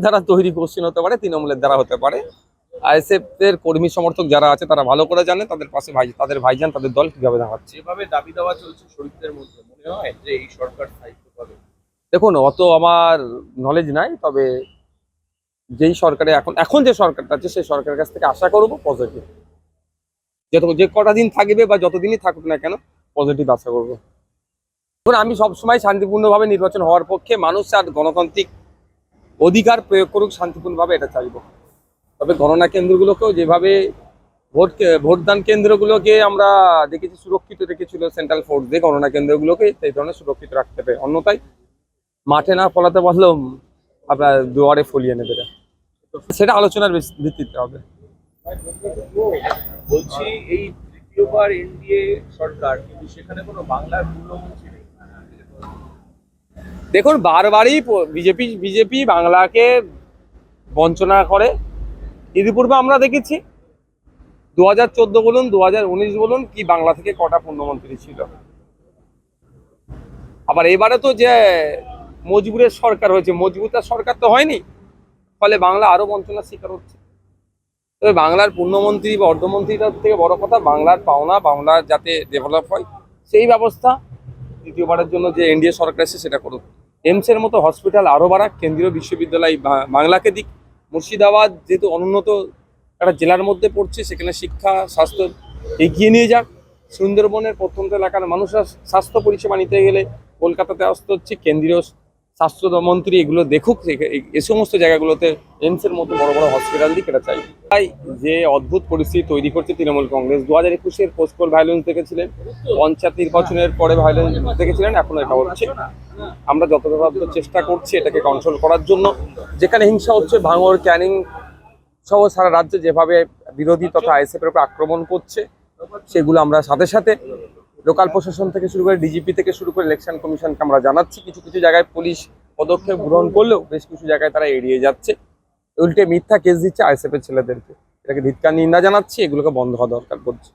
দ্বারা তৈরি কোশ্চেন হতে পারে, তৃণমূলের দ্বারা হতে পারে। আইএসএফ এর কর্মী সমর্থক যারা আছে তারা ভালো করে জানে তাদের পাশে তাদের ভাইজান তাদের দল কিভাবে দাঁড়াচ্ছে। যেভাবে দাবি দেওয়া চলছে শরীরদের মধ্যে, মনে হয় যে এই সরকার স্থায়িত্ব পাবে? দেখুন, অত আমার নলেজ নাই, তবে যেই সরকারে এখন যে সরকারটা আছে সেই সরকারের কাছ থেকে আশা করব পজিটিভ। যে কটা দিন থাকবে বা যতদিনই থাকুক না কেন, পজিটিভ আশা করবো। দেখুন, আমি সবসময় শান্তিপূর্ণভাবে নির্বাচন হওয়ার পক্ষে। মানুষ আর গণতান্ত্রিক অধিকার প্রয়োগ করুক শান্তিপূর্ণভাবে, এটা চাইবো। তবে গণনা কেন্দ্রগুলোকেও যেভাবে ভোটদান কেন্দ্রগুলোকে আমরা দেখেছি সুরক্ষিত রেখেছিল সেন্ট্রাল ফোর্স দিয়ে, গণনা কেন্দ্রগুলোকে সেই ধরনের সুরক্ষিত রাখতে হবে। অন্যথায় মাঠে না ফলাতে পারলেও আপনার দুয়ারে ফলিয়ে নেবে, সেটা আলোচনার ভিত্তিতে হবে। বলছি এই তৃতীয়বার এনডিএ সরকার, কিন্তু সেখানে কোনো বাংলার মূল্যমন্ত্রী নেই। দেখুন, বারবারই বিজেপি বাংলাকে বঞ্চনা করে। ইতিপূর্বে আমরা দেখেছি 2014 বলুন 2019 বলুন কি বাংলা থেকে কটা পূর্ণমন্ত্রী ছিল। আবার এবারে তো যে মজবুরের সরকার হয়েছে, মজবুতার সরকার তো হয়নি, ফলে বাংলা আরো বঞ্চনার শিকার হচ্ছে। তবে বাংলার পূর্ণমন্ত্রী বা অর্ধমন্ত্রীটার থেকে বড় কথা বাংলার পাওনা, বাংলার যাতে ডেভেলপ হয় সেই ব্যবস্থা দ্বিতীয়বারের জন্য যে এনডিএ সরকার এসে সেটা করুক। এমস এর মতো হসপিটাল আরো বাড়াক, কেন্দ্রীয় বিশ্ববিদ্যালয় বাংলাকে দিক। মুর্শিদাবাদ যেহেতু অনুন্নত একটা জেলার মধ্যে পড়ছে, সেখানে শিক্ষা স্বাস্থ্য এগিয়ে নিয়ে যাক। সুন্দরবনের প্রত্যন্ত এলাকার মানুষরা স্বাস্থ্য পরিষেবা নিতে গেলে কলকাতাতে আসতে হচ্ছে। কেন্দ্রীয় স্বাস্থ্যমন্ত্রী এগুলো দেখুক, এ সমস্ত জায়গাগুলোতে এমসের মতো বড় বড় হসপিটাল দিক এটা চাই। তাই যে অদ্ভুত পরিস্থিতি তৈরি করছে তৃণমূল কংগ্রেস, 2021-এর পোস্টপোল ভায়োলেন্স দেখেছিলেন, পঞ্চায়েত নির্বাচনের পরে ভায়োলেন্স দেখেছিলেন, এখন এটা হচ্ছে। আমরা যতটা চেষ্টা করছি এটাকে কন্ট্রোল করার জন্য। যেখানে হিংসা হচ্ছে, ভাঙড়, ক্যানিং সহ সারা রাজ্যে যেভাবে বিরোধী তথা আইএসএফ এর উপর আক্রমণ করছে, সেগুলো আমরা সাথে সাথে লোকাল প্রশাসন থেকে শুরু করে ডিজিপি থেকে শুরু করে ইলেকশন কমিশনকে আমরা জানাচ্ছি। কিছু কিছু জায়গায় পুলিশ পদক্ষেপ গ্রহণ করলেও বেশ কিছু জায়গায় তারা এড়িয়ে যাচ্ছে, উল্টে মিথ্যা কেস দিচ্ছে আইএসএফ এর ছেলেদেরকে। এটাকে ধিক্কার নিন্দা জানাচ্ছি, এগুলোকে বন্ধ হওয়া দরকার বলছি।